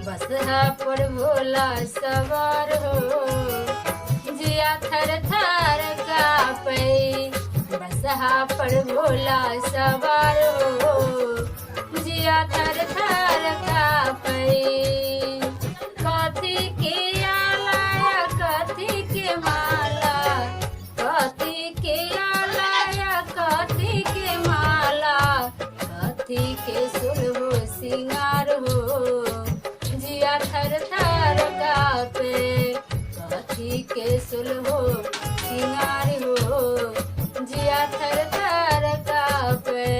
बसहा पर भोला सवार हो, जिया थर थर कापे। बसहा पर भोला सवार हो, जिया थर थर कापे। कथी के आला या कथी के माला, कथी के आला या कथी के माला, कथी के सुलहो सिंगार हो, जिया थर थर कापे। कथी के सुलहो सिंगार हो, जिया थर थर कापे।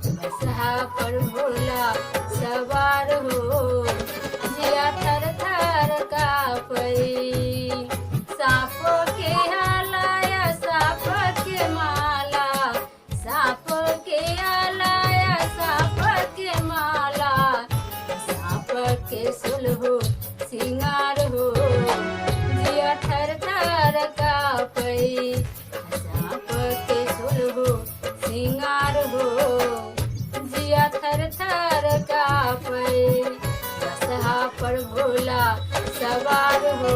बसहा पर भोला सवार हो, जिया थर थर कापे। साप के आला या साप के माला, साप के आला या साप के माला, साप के सुलहो सिंगार हो, जिया थर थर कापे। साप के सुलहो सिंगार हो, जिया थर थर कापे। बसहा पर भोला सवार हो,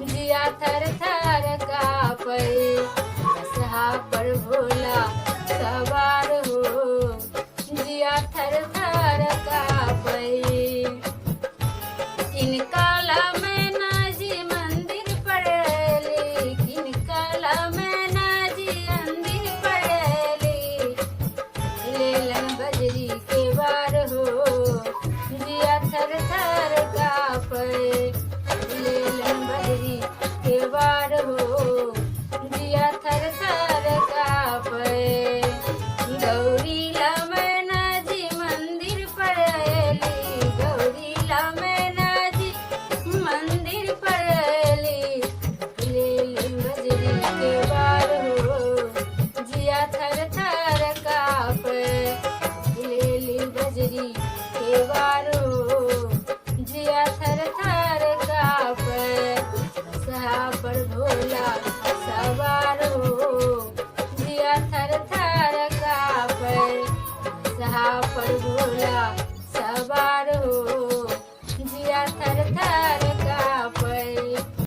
जिया थर थर